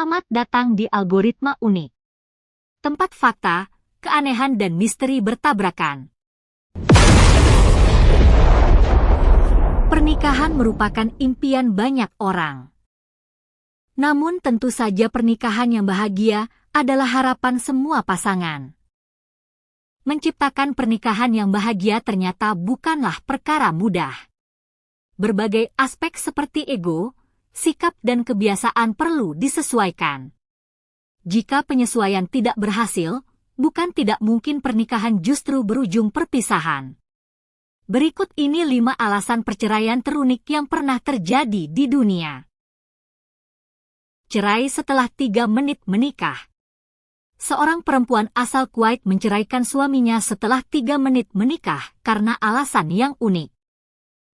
Selamat datang di Algoritma Unik. Tempat fakta, keanehan dan misteri bertabrakan. Pernikahan merupakan impian banyak orang. Namun tentu saja pernikahan yang bahagia adalah harapan semua pasangan. Menciptakan pernikahan yang bahagia ternyata bukanlah perkara mudah. Berbagai aspek seperti ego, sikap dan kebiasaan perlu disesuaikan. Jika penyesuaian tidak berhasil, bukan tidak mungkin pernikahan justru berujung perpisahan. Berikut ini 5 alasan perceraian terunik yang pernah terjadi di dunia. Cerai setelah 3 menit menikah. Seorang perempuan asal Kuwait menceraikan suaminya setelah 3 menit menikah karena alasan yang unik.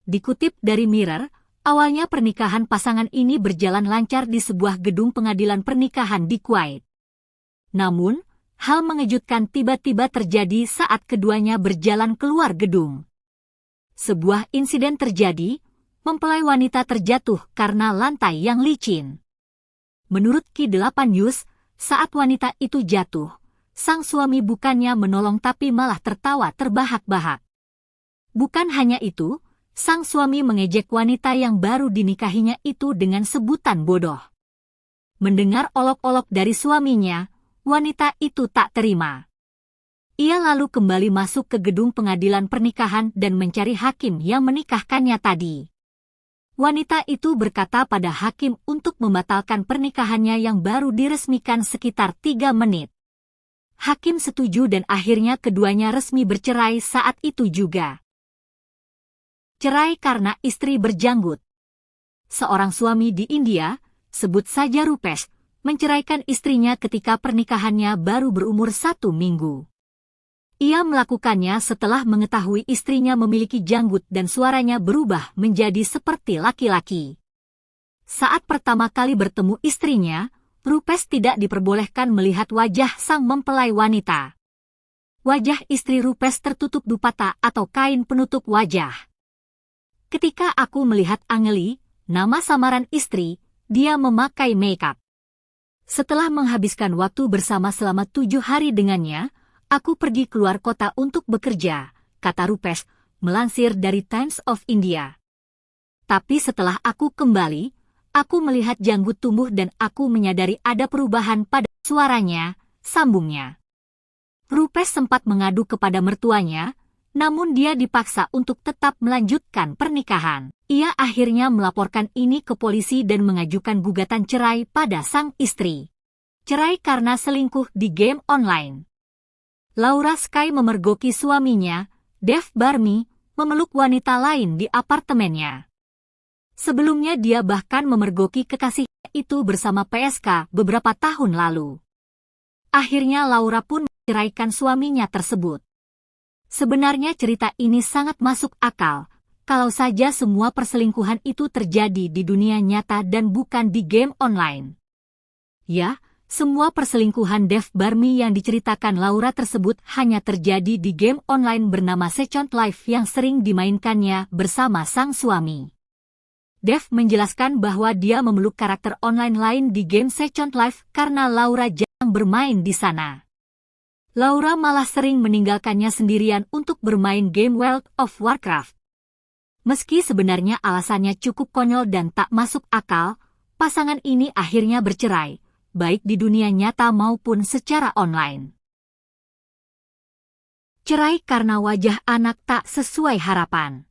Dikutip dari Mirror, awalnya pernikahan pasangan ini berjalan lancar di sebuah gedung pengadilan pernikahan di Kuwait. Namun, hal mengejutkan tiba-tiba terjadi saat keduanya berjalan keluar gedung. Sebuah insiden terjadi, mempelai wanita terjatuh karena lantai yang licin. Menurut Ki8 News, saat wanita itu jatuh, sang suami bukannya menolong tapi malah tertawa terbahak-bahak. Bukan hanya itu, sang suami mengejek wanita yang baru dinikahinya itu dengan sebutan bodoh. Mendengar olok-olok dari suaminya, wanita itu tak terima. Ia lalu kembali masuk ke gedung pengadilan pernikahan dan mencari hakim yang menikahkannya tadi. Wanita itu berkata pada hakim untuk membatalkan pernikahannya yang baru diresmikan sekitar 3 menit. Hakim setuju dan akhirnya keduanya resmi bercerai saat itu juga. Cerai karena istri berjanggut. Seorang suami di India, sebut saja Rupesh, menceraikan istrinya ketika pernikahannya baru berumur 1 minggu. Ia melakukannya setelah mengetahui istrinya memiliki janggut dan suaranya berubah menjadi seperti laki-laki. Saat pertama kali bertemu istrinya, Rupesh tidak diperbolehkan melihat wajah sang mempelai wanita. Wajah istri Rupesh tertutup dupata atau kain penutup wajah. Ketika aku melihat Angeli, nama samaran istri, dia memakai makeup. Setelah menghabiskan waktu bersama selama 7 hari dengannya, aku pergi keluar kota untuk bekerja, kata Rupesh, melansir dari Times of India. Tapi setelah aku kembali, aku melihat janggut tumbuh dan aku menyadari ada perubahan pada suaranya, sambungnya. Rupesh sempat mengadu kepada mertuanya, namun dia dipaksa untuk tetap melanjutkan pernikahan. Ia akhirnya melaporkan ini ke polisi dan mengajukan gugatan cerai pada sang istri. Cerai karena selingkuh di game online. Laura Sky memergoki suaminya, Dev Barmi, memeluk wanita lain di apartemennya. Sebelumnya dia bahkan memergoki kekasihnya itu bersama PSK beberapa tahun lalu. Akhirnya Laura pun menceraikan suaminya tersebut. Sebenarnya cerita ini sangat masuk akal, kalau saja semua perselingkuhan itu terjadi di dunia nyata dan bukan di game online. Ya, semua perselingkuhan Dev Barmi yang diceritakan Laura tersebut hanya terjadi di game online bernama Second Life yang sering dimainkannya bersama sang suami. Dev menjelaskan bahwa dia memeluk karakter online lain di game Second Life karena Laura jarang bermain di sana. Laura malah sering meninggalkannya sendirian untuk bermain game World of Warcraft. Meski sebenarnya alasannya cukup konyol dan tak masuk akal, pasangan ini akhirnya bercerai, baik di dunia nyata maupun secara online. Cerai karena wajah anak tak sesuai harapan.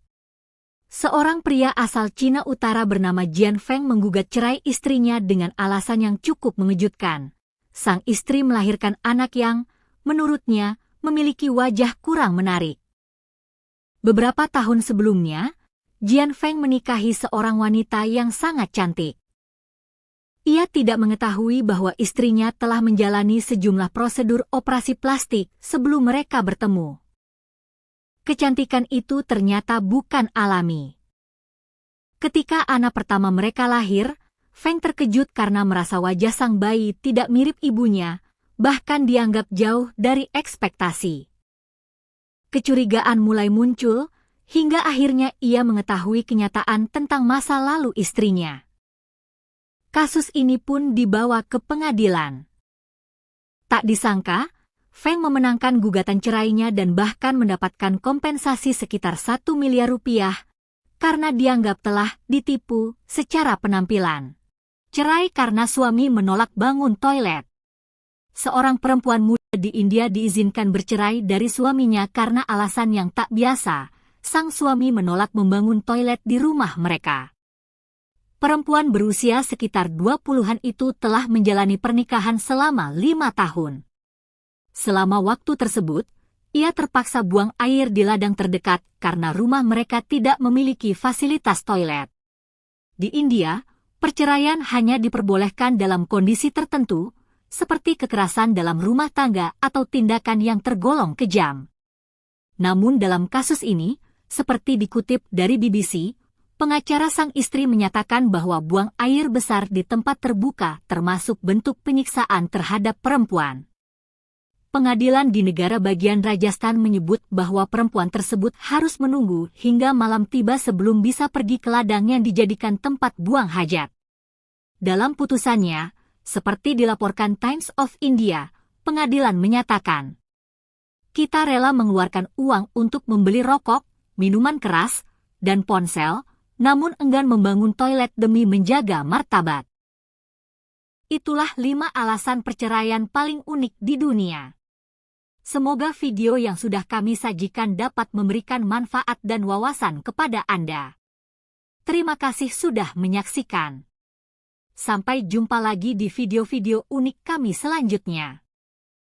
Seorang pria asal Cina Utara bernama Jian Feng menggugat cerai istrinya dengan alasan yang cukup mengejutkan. Sang istri melahirkan anak yang, menurutnya, memiliki wajah kurang menarik. Beberapa tahun sebelumnya, Jian Feng menikahi seorang wanita yang sangat cantik. Ia tidak mengetahui bahwa istrinya telah menjalani sejumlah prosedur operasi plastik sebelum mereka bertemu. Kecantikan itu ternyata bukan alami. Ketika anak pertama mereka lahir, Feng terkejut karena merasa wajah sang bayi tidak mirip ibunya, bahkan dianggap jauh dari ekspektasi. Kecurigaan mulai muncul, hingga akhirnya ia mengetahui kenyataan tentang masa lalu istrinya. Kasus ini pun dibawa ke pengadilan. Tak disangka, Feng memenangkan gugatan cerainya dan bahkan mendapatkan kompensasi sekitar 1 miliar rupiah karena dianggap telah ditipu secara penampilan. Cerai karena suami menolak bangun toilet. Seorang perempuan muda di India diizinkan bercerai dari suaminya karena alasan yang tak biasa. Sang suami menolak membangun toilet di rumah mereka. Perempuan berusia sekitar 20-an itu telah menjalani pernikahan selama 5 tahun. Selama waktu tersebut, ia terpaksa buang air di ladang terdekat karena rumah mereka tidak memiliki fasilitas toilet. Di India, perceraian hanya diperbolehkan dalam kondisi tertentu, seperti kekerasan dalam rumah tangga atau tindakan yang tergolong kejam. Namun dalam kasus ini, seperti dikutip dari BBC, pengacara sang istri menyatakan bahwa buang air besar di tempat terbuka termasuk bentuk penyiksaan terhadap perempuan. Pengadilan di negara bagian Rajasthan menyebut bahwa perempuan tersebut harus menunggu hingga malam tiba sebelum bisa pergi ke ladang yang dijadikan tempat buang hajat. Dalam putusannya, seperti dilaporkan Times of India, pengadilan menyatakan, "Kita rela mengeluarkan uang untuk membeli rokok, minuman keras, dan ponsel, namun enggan membangun toilet demi menjaga martabat." Itulah 5 alasan perceraian paling unik di dunia. Semoga video yang sudah kami sajikan dapat memberikan manfaat dan wawasan kepada Anda. Terima kasih sudah menyaksikan. Sampai jumpa lagi di video-video unik kami selanjutnya.